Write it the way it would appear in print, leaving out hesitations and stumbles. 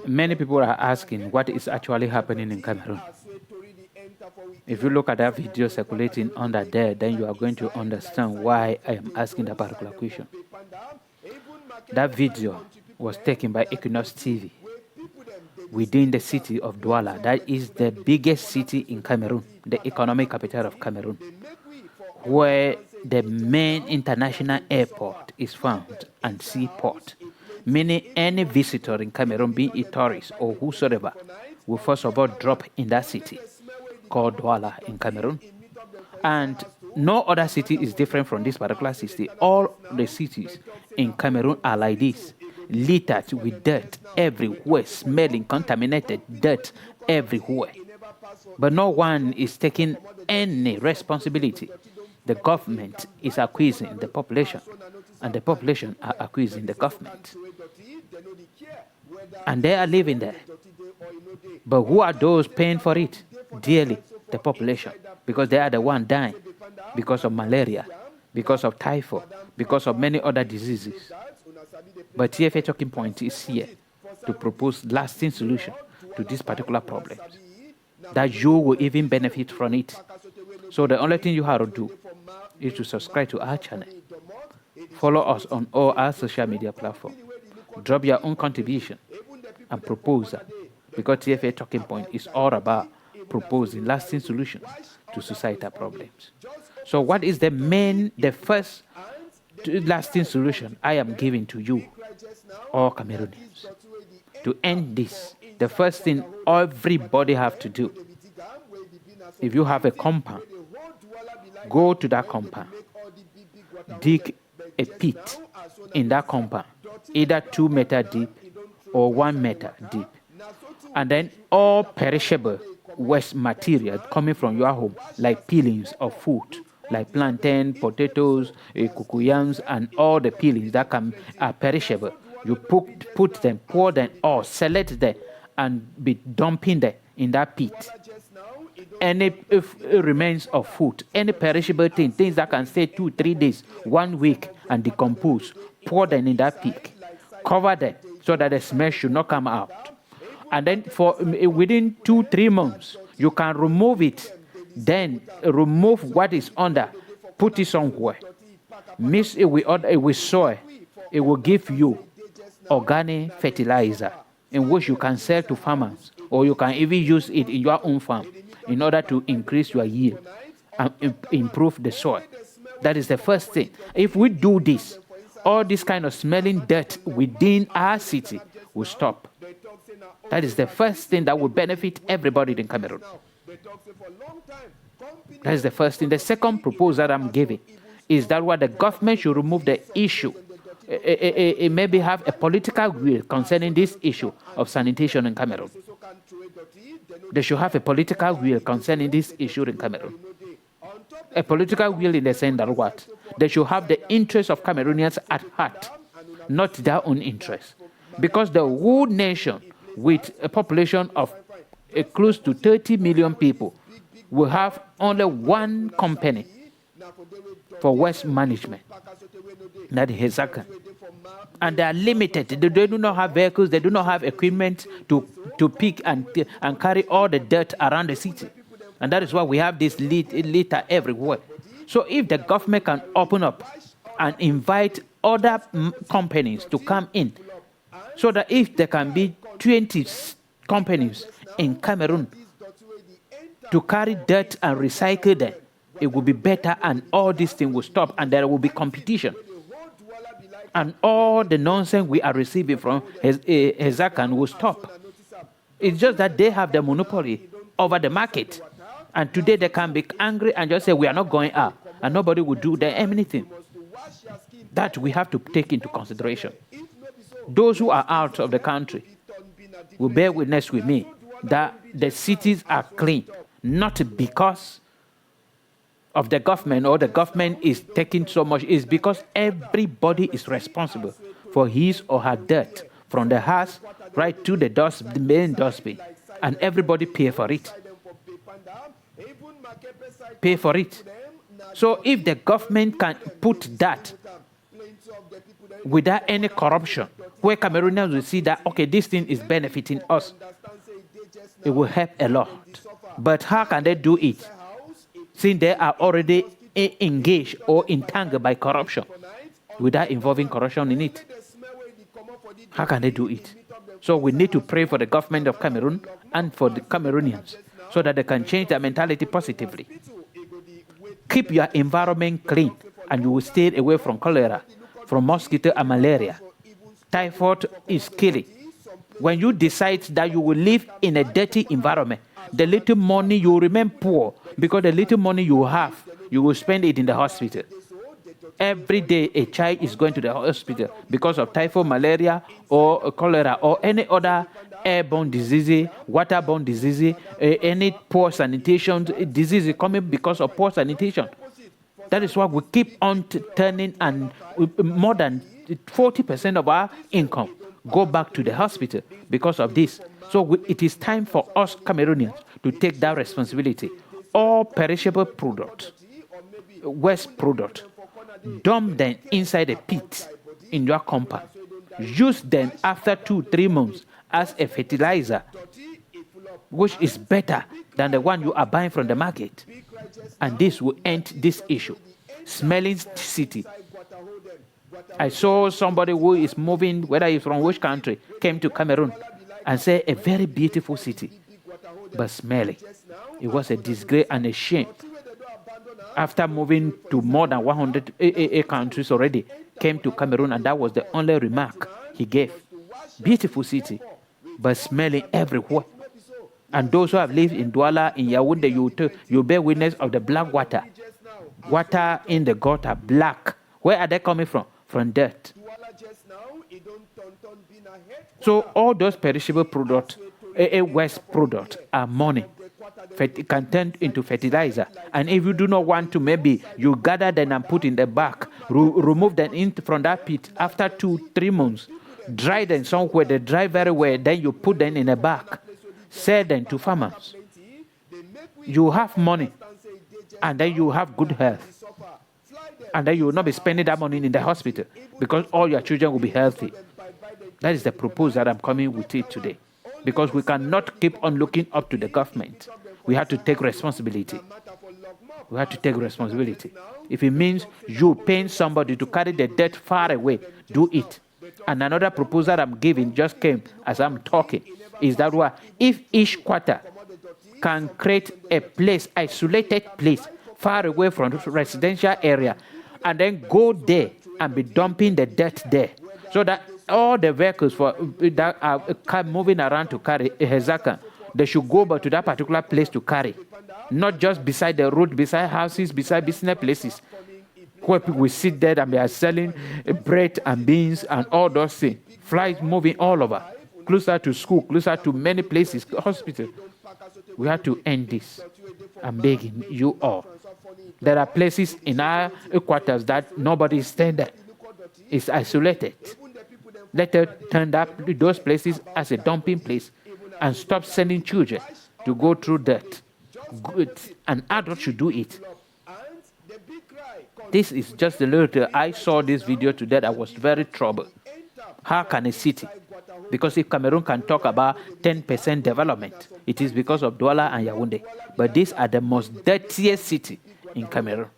Many people are asking what is actually happening in Cameroon. If you look at that video circulating under there, then you are going to understand why I am asking that particular question. That video was taken by Equinox TV within the city of Douala. That is the biggest city in Cameroon, the economic capital of Cameroon, where the main international airport is found and seaport. Meaning any visitor in Cameroon, be it tourist or whosoever, will first of all drop in that city called Douala in Cameroon. And no other city is different from this particular city. All the cities in Cameroon are like this, littered with dirt everywhere, smelling contaminated dirt everywhere. But no one is taking any responsibility. The government is accusing the population, and the population are accusing the government. And they are living there. But who are those paying for it? Dearly, the population, because they are the one dying because of malaria, because of typhoid, because of many other diseases. But TFA Talking Point is here to propose lasting solution to these particular problems, that you will even benefit from it. So the only thing you have to do is to subscribe to our channel, follow us on all our social media platforms, drop your own contribution and proposal, because TFA Talking Point is all about proposing lasting solutions to societal problems. So what is the first lasting solution I am giving to you, all Cameroonians? To end this, the first thing everybody have to do, if you have a compound, go to that compound, dig a pit in that compound, either 2 meters deep or 1 meter deep. And then all perishable waste material coming from your home, like peelings of food, like plantain, potatoes, cocoyams, and all the peelings that are perishable, you put them, pour them, or select them, and be dumping them in that pit. Any remains of food, any perishable things that can stay 2-3 days, 1 week, and decompose, pour them in that pit, cover them so that the smell should not come out. And then for within 2-3 months, you can remove it. Then remove what is under, put it somewhere, mix it with soil. It will give you organic fertilizer in which you can sell to farmers, or you can even use it in your own farm in order to increase your yield and improve the soil. That is the first thing. If we do this, all this kind of smelling dirt within our city will stop. That is the first thing that will benefit everybody in Cameroon. That is the first thing. The second proposal I'm giving is that what the government should remove the issue. It maybe have a political will concerning this issue of sanitation in Cameroon. They should have a political will concerning this issue in Cameroon. A political will in the sense that what? They should have the interests of Cameroonians at heart, not their own interests. Because the whole nation, with a population of close to 30 million people, will have only one company for waste management, that is Hezakan. And they are limited. They do not have vehicles, they do not have equipment to pick and carry all the dirt around the city. And that is why we have this litter everywhere. So if the government can open up and invite other companies to come in, so that if there can be 20 companies in Cameroon to carry dirt and recycle them, it will be better, and all these things will stop, and there will be competition. And all the nonsense we are receiving from Hezakan will stop. It's just that they have the monopoly over the market. And today they can be angry and just say, we are not going out. And nobody will do anything. That we have to take into consideration. Those who are out of the country will bear witness with me that the cities are clean, not because of the government or the government is taking so much. It's because everybody is responsible for his or her dirt, from the house right to the main dustbin, and everybody pay for it. Pay for it. So if the government can put that without any corruption, where Cameroonians will see that, okay, this thing is benefiting us, it will help a lot. But how can they do it since they are already engaged or entangled by corruption without involving corruption in it? How can they do it? So we need to pray for the government of Cameroon and for the Cameroonians so that they can change their mentality positively. Keep your environment clean and you will stay away from cholera, from mosquito and malaria. Typhoid is killing. When you decide that you will live in a dirty environment, the little money you will remain poor because the little money you have, you will spend it in the hospital. Every day a child is going to the hospital because of typhoid, malaria, or cholera, or any other airborne disease, waterborne disease, any poor sanitation disease is coming because of poor sanitation. That is why we keep on turning, and more than 40% of our income go back to the hospital because of this. So it is time for us Cameroonians to take that responsibility. All perishable products, waste products, dump them inside a pit in your compound. Use them after 2-3 months as a fertilizer, which is better than the one you are buying from the market. And this will end this issue. Smelling city. I saw somebody who is moving, whether he's from which country, came to Cameroon and said a very beautiful city, but smelly. It was a disgrace and a shame. After moving to more than 100 countries already, came to Cameroon, and that was the only remark he gave. Beautiful city, but smelling everywhere. And those who have lived in Douala, in Yaoundé, you bear witness of the black water. Water in the gutter, black. Where are they coming from? From dirt. So all those perishable products, waste products, are money. It can turn into fertilizer. And if you do not want to, maybe you gather them and put in the bag, remove them from that pit after 2-3 months, dry them somewhere, they dry very well, then you put them in a bag, sell them to farmers. You have money, and then you have good health. And then you will not be spending that money in the hospital because all your children will be healthy. That is the proposal that I'm coming with it today. Because we cannot keep on looking up to the government. We have to take responsibility. We have to take responsibility. If it means you paying somebody to carry the debt far away, do it. And another proposal I'm giving just came as I'm talking, is that if each quarter can create a place, isolated place, far away from the residential area, and then go there and be dumping the debt there, so that all the vehicles that are moving around to carry a Hezakan, they should go back to that particular place to carry. Not just beside the road, beside houses, beside business places, where people will sit there and they are selling bread and beans and all those things. Flights moving all over, closer to school, closer to many places, hospital. We have to end this. I'm begging you all. There are places in our quarters that nobody is staying there. It's isolated. Let us turn up those places as a dumping place and stop sending children to go through that. Good. An adult should do it. This is just a little. I saw this video today. I was very troubled. How can a city? Because if Cameroon can talk about 10% development, it is because of Douala and Yaoundé. But these are the most dirtiest city in Cameroon.